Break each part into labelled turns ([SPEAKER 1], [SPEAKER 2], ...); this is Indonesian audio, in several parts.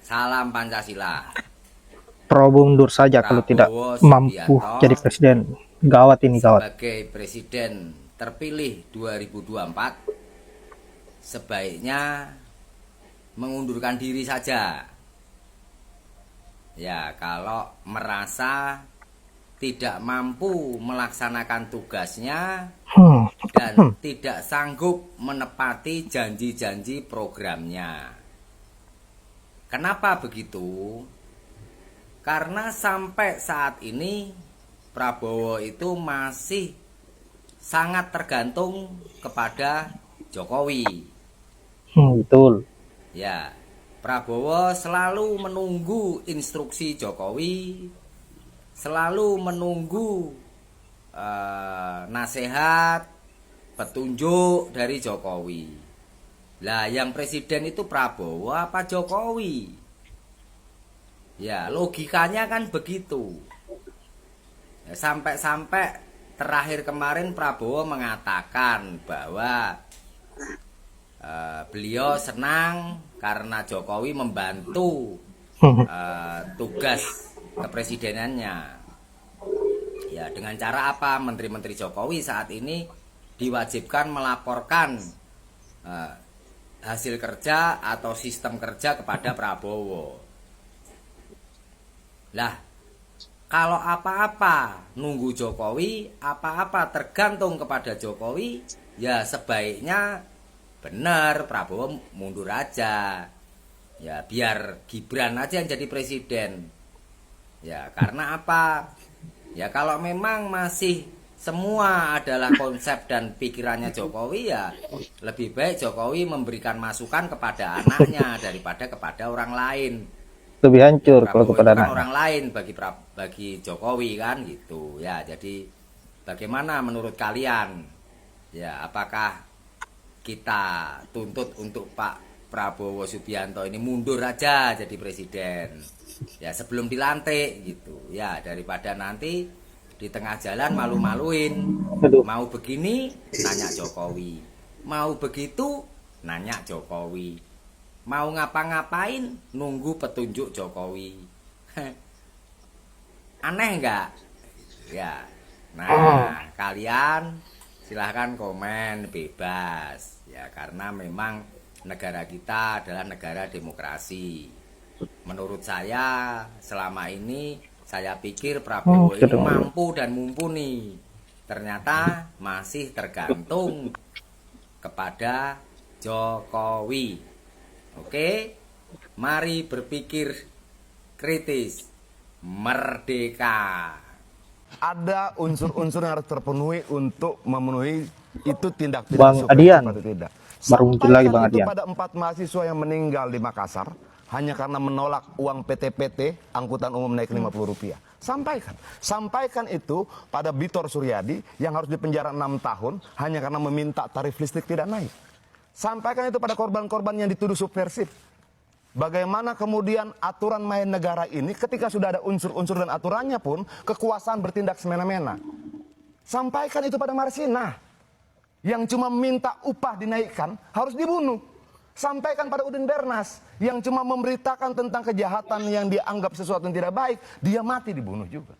[SPEAKER 1] Salam Pancasila.
[SPEAKER 2] Prabowo mundur saja kalau tidak
[SPEAKER 1] Prabowo
[SPEAKER 2] mampu
[SPEAKER 1] Subianto
[SPEAKER 2] jadi presiden. Gawat ini, gawat.
[SPEAKER 1] sebagai presiden terpilih 2024 sebaiknya mengundurkan diri saja. Ya, kalau merasa tidak mampu melaksanakan tugasnya dan tidak sanggup menepati janji-janji programnya. Kenapa begitu? Karena sampai saat ini Prabowo itu masih sangat tergantung kepada Jokowi.
[SPEAKER 2] Betul.
[SPEAKER 1] Ya, Prabowo selalu menunggu instruksi Jokowi, selalu menunggu nasihat, petunjuk dari Jokowi. Lah, yang presiden itu Prabowo apa Jokowi? Ya, logikanya kan begitu. Ya, sampai-sampai terakhir kemarin Prabowo mengatakan bahwa beliau senang karena Jokowi membantu tugas kepresidenannya. Ya, dengan cara apa? Menteri-menteri Jokowi saat ini diwajibkan melaporkan hasil kerja atau sistem kerja kepada Prabowo. Lah, kalau apa-apa nunggu Jokowi, apa-apa tergantung kepada Jokowi, ya sebaiknya benar Prabowo mundur aja. Ya, biar Gibran aja yang jadi presiden. Ya, karena apa? Ya, kalau memang masih semua adalah konsep dan pikirannya Jokowi, ya lebih baik Jokowi memberikan masukan kepada anaknya daripada kepada orang lain.
[SPEAKER 2] Lebih hancur
[SPEAKER 1] Ya,
[SPEAKER 2] kalau
[SPEAKER 1] Prabowo
[SPEAKER 2] kepada
[SPEAKER 1] itu kan
[SPEAKER 2] anak.
[SPEAKER 1] orang lain bagi Jokowi kan gitu. Ya, jadi bagaimana menurut kalian? Ya, apakah kita tuntut untuk Pak Prabowo Subianto ini mundur aja jadi presiden? Ya, sebelum dilantik gitu. Ya, daripada nanti di tengah jalan malu-maluin.
[SPEAKER 2] Aduh.
[SPEAKER 1] Mau begini nanya Jokowi, mau begitu nanya Jokowi, mau ngapa-ngapain nunggu petunjuk Jokowi. Aneh nggak? Ya, nah kalian silahkan komen bebas ya, karena memang negara kita adalah negara demokrasi. Menurut saya selama ini saya pikir Prabowo ini mampu dan mumpuni, ternyata masih tergantung kepada Jokowi. Oke, mari berpikir kritis. Merdeka.
[SPEAKER 3] Ada unsur-unsur yang harus terpenuhi untuk memenuhi itu tindak pidana
[SPEAKER 2] Bang Adian,
[SPEAKER 3] atau tidak.
[SPEAKER 2] baru muncul lagi Bang
[SPEAKER 3] Itu
[SPEAKER 2] Adian.
[SPEAKER 3] pada 4 mahasiswa yang meninggal di Makassar hanya karena menolak uang PT-PT angkutan umum naik Rp50. Sampaikan itu pada Bitor Suryadi yang harus dipenjara 6 tahun hanya karena meminta tarif listrik tidak naik. Sampaikan itu pada korban-korban yang dituduh subversif. Bagaimana kemudian aturan main negara ini ketika sudah ada unsur-unsur dan aturannya pun kekuasaan bertindak semena-mena. Sampaikan itu pada Marsina yang cuma minta upah dinaikkan harus dibunuh. Sampaikan pada Udin Bernas yang cuma memberitakan tentang kejahatan yang dianggap sesuatu yang tidak baik, dia mati dibunuh juga.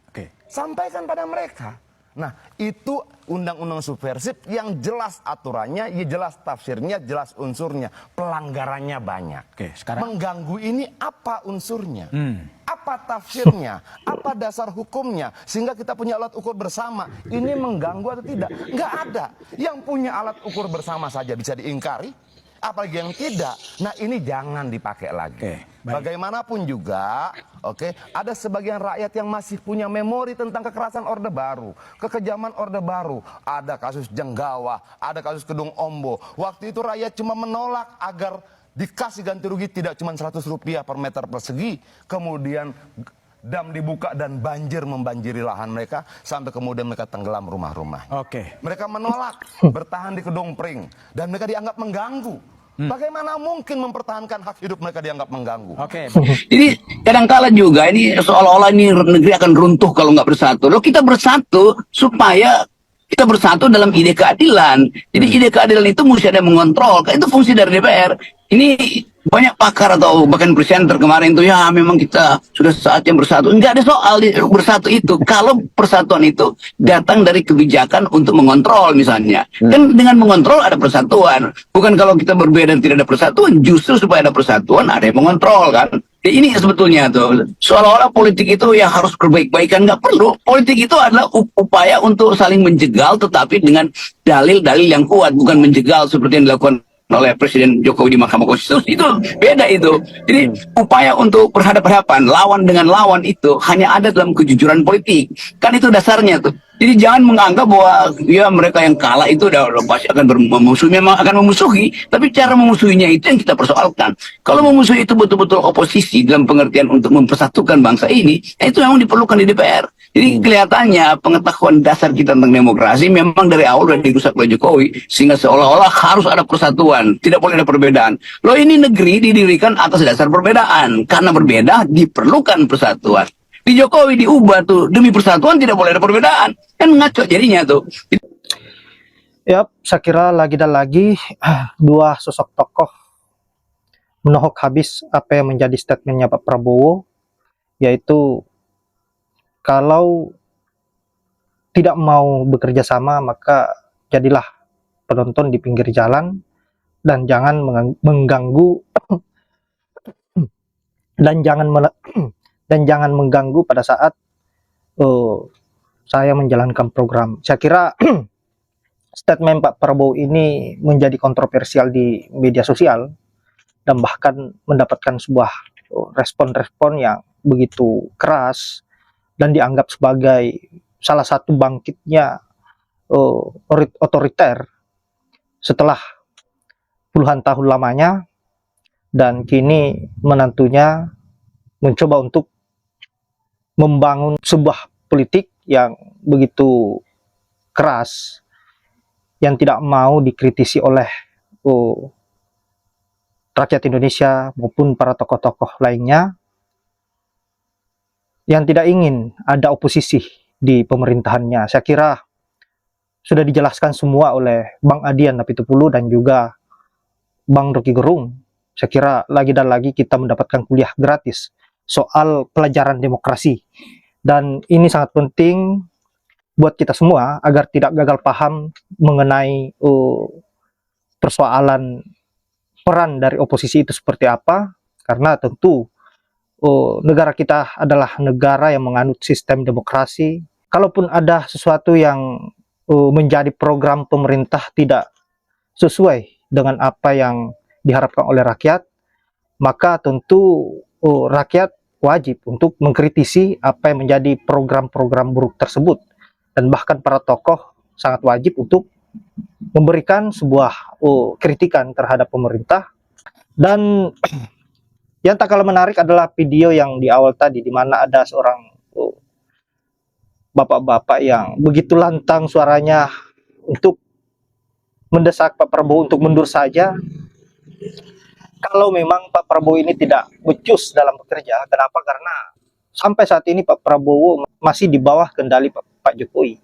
[SPEAKER 3] Sampaikan pada mereka. Nah, itu undang-undang subversif yang jelas aturannya, ya jelas tafsirnya, jelas unsurnya. Pelanggarannya banyak. Sekarang mengganggu ini apa unsurnya? Apa tafsirnya? Apa dasar hukumnya? Sehingga kita punya alat ukur bersama. Ini mengganggu atau tidak? Nggak ada. Yang punya alat ukur bersama saja bisa diingkari. Apalagi yang tidak. Nah, ini jangan dipakai lagi. Bagaimanapun juga, ada sebagian rakyat yang masih punya memori tentang kekerasan Orde Baru, kekejaman Orde Baru. Ada kasus Jenggawa, ada kasus Kedung Ombo. Waktu itu rakyat cuma menolak agar dikasih ganti rugi tidak cuma Rp100 per meter persegi. Kemudian dam dibuka dan banjir membanjiri lahan mereka sampai kemudian mereka tenggelam rumah-rumah. Mereka menolak bertahan di Kedung Pring dan mereka dianggap mengganggu. Bagaimana mungkin mempertahankan hak hidup mereka dianggap mengganggu?
[SPEAKER 4] Jadi kadangkala juga ini seolah-olah ini negeri akan runtuh kalau nggak bersatu. Loh, kita bersatu supaya kita bersatu dalam ide keadilan. Jadi ide keadilan itu mesti ada yang mengontrol. Itu fungsi dari DPR. Ini banyak pakar atau bahkan presenter kemarin tuh ya memang kita sudah saatnya bersatu. Enggak ada soal bersatu itu. Kalau persatuan itu datang dari kebijakan untuk mengontrol misalnya. Kan dengan mengontrol ada persatuan. Bukan kalau kita berbeda dan tidak ada persatuan. Justru supaya ada persatuan ada yang mengontrol kan. Ya, ini sebetulnya tuh seolah-olah politik itu yang harus berbaik-baikan, nggak perlu. Politik itu adalah upaya untuk saling menjegal tetapi dengan dalil-dalil yang kuat, bukan menjegal seperti yang dilakukan oleh Presiden Jokowi di Mahkamah Konstitusi. Itu beda itu. Jadi upaya untuk berhadapan-hadapan lawan dengan lawan itu hanya ada dalam kejujuran politik. Kan itu dasarnya tuh. Jadi jangan menganggap bahwa ya mereka yang kalah itu udah pasti akan memusuhi, memang akan memusuhi, tapi cara memusuhinya itu yang kita persoalkan. Kalau memusuhi itu betul-betul oposisi dalam pengertian untuk mempersatukan bangsa ini, itu memang diperlukan di DPR. Jadi kelihatannya pengetahuan dasar kita tentang demokrasi memang dari awal sudah dirusak oleh Jokowi, sehingga seolah-olah harus ada persatuan, tidak boleh ada perbedaan. Loh, ini negeri didirikan atas dasar perbedaan, karena berbeda diperlukan persatuan. Di Jokowi diubah tuh, demi persatuan tidak boleh ada perbedaan. Kan ngaco jadinya tuh.
[SPEAKER 2] Yap, saya kira lagi dan lagi dua sosok tokoh menohok habis apa yang menjadi statementnya Pak Prabowo, yaitu kalau tidak mau bekerja sama maka jadilah penonton di pinggir jalan dan jangan mengganggu dan jangan mengganggu pada saat saya menjalankan program. Saya kira statement Pak Prabowo ini menjadi kontroversial di media sosial dan bahkan mendapatkan sebuah respon-respon yang begitu keras dan dianggap sebagai salah satu bangkitnya otoriter setelah puluhan tahun lamanya, dan kini menantunya mencoba untuk membangun sebuah politik yang begitu keras yang tidak mau dikritisi oleh rakyat Indonesia maupun para tokoh-tokoh lainnya yang tidak ingin ada oposisi di pemerintahannya. Saya kira sudah dijelaskan semua oleh Bang Adian Apitupulu dan juga Bang Rocky Gerung. Saya kira lagi dan lagi kita mendapatkan kuliah gratis soal pelajaran demokrasi. Dan ini sangat penting buat kita semua agar tidak gagal paham mengenai persoalan peran dari oposisi itu seperti apa, karena tentu negara kita adalah negara yang menganut sistem demokrasi. Kalaupun ada sesuatu yang menjadi program pemerintah tidak sesuai dengan apa yang diharapkan oleh rakyat, maka tentu rakyat wajib untuk mengkritisi apa yang menjadi program-program buruk tersebut, dan bahkan para tokoh sangat wajib untuk memberikan sebuah kritikan terhadap pemerintah. Dan yang tak kalah menarik adalah video yang di awal tadi, di mana ada seorang bapak-bapak yang begitu lantang suaranya untuk mendesak Pak Prabowo untuk mundur saja. Kalau memang Pak Prabowo ini tidak becus dalam bekerja, kenapa? Karena sampai saat ini Pak Prabowo masih di bawah kendali Pak Jokowi.